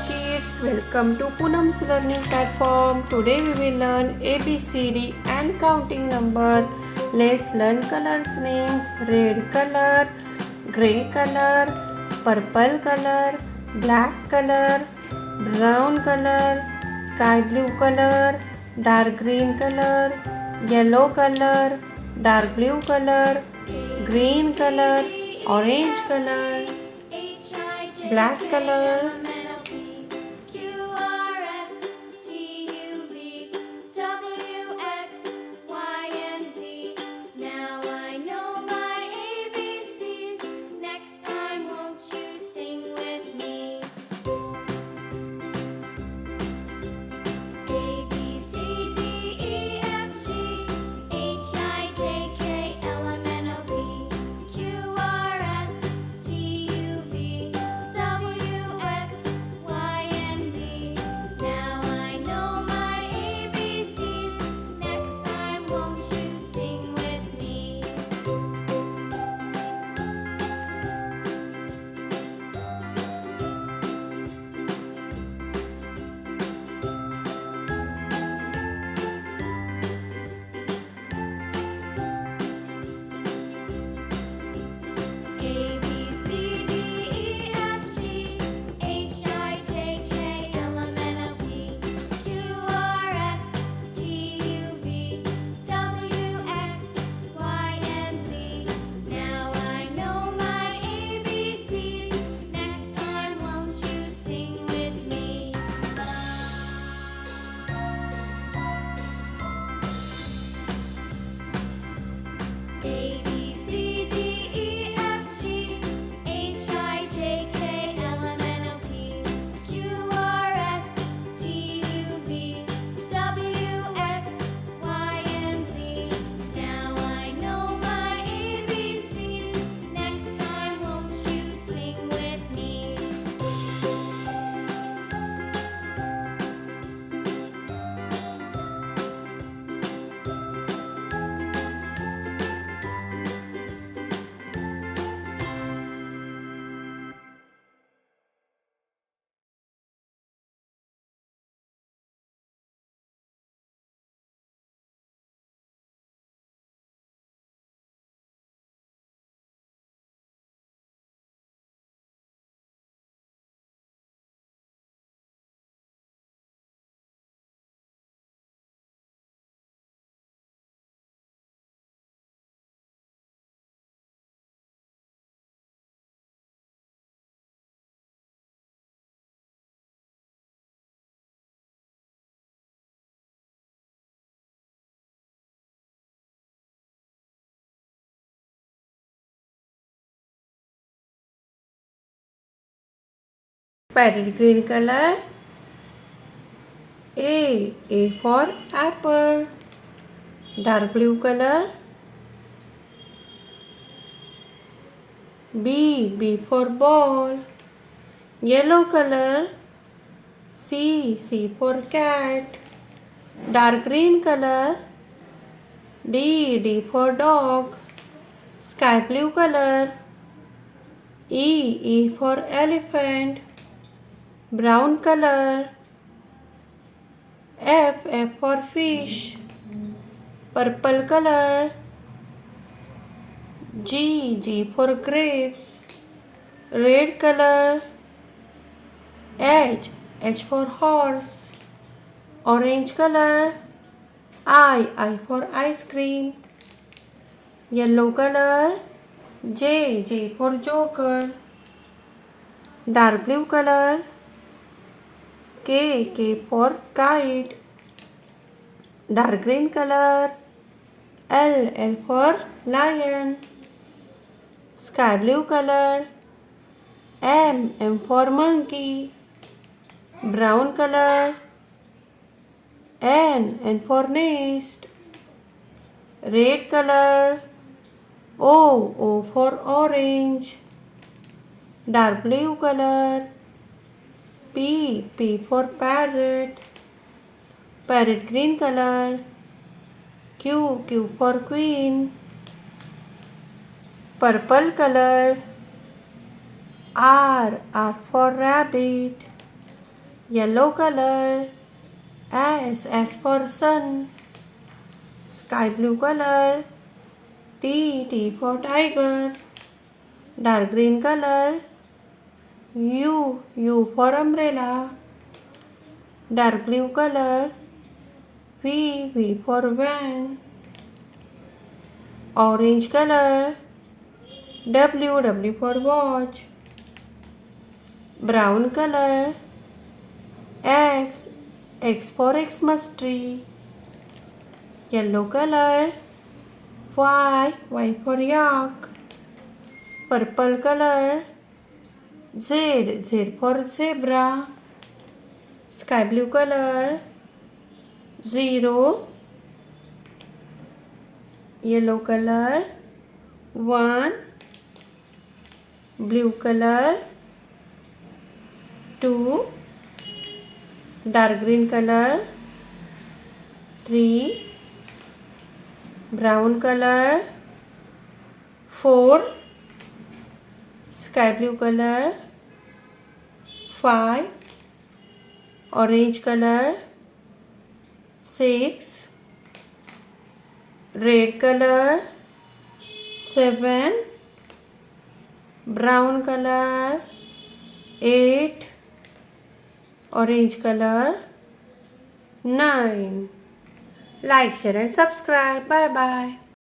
kids, welcome to Poonam's learning platform. Today we will learn ABCD and counting number. Let's learn colors names: red color, grey color, purple color, black color, brown color, sky blue color, dark green color, yellow color, dark blue color, green color, orange color, black color, parrot green color. A for apple, dark blue color. B for ball, yellow color. C for cat, dark green color. D for dog, sky blue color. E for elephant, brown color. F for fish, purple color. G for grapes, red color. H for horse, orange color. I for ice cream, yellow color. J for joker, dark blue color. K for kite, dark green color. L for lion, sky blue color. M for monkey, brown color. N for nest, red color. O for orange, dark blue color. P for parrot, parrot green color. Q for queen, purple color. R for rabbit, Yellow color. S for sun. Sky blue color. T for tiger. Dark green color. U for umbrella. Dark blue color. V for van. Orange color. W for watch. Brown color. X for Xmas tree. Yellow color. Y for yak. Purple color. Z for zebra. Sky blue color. 0. Yellow color. 1. Blue color. 2. Dark green color. 3. Brown color. 4. Sky blue color. 5. Orange color. 6. Red color. 7. Brown color. 8. Orange color. 9. Like, share and subscribe. Bye bye.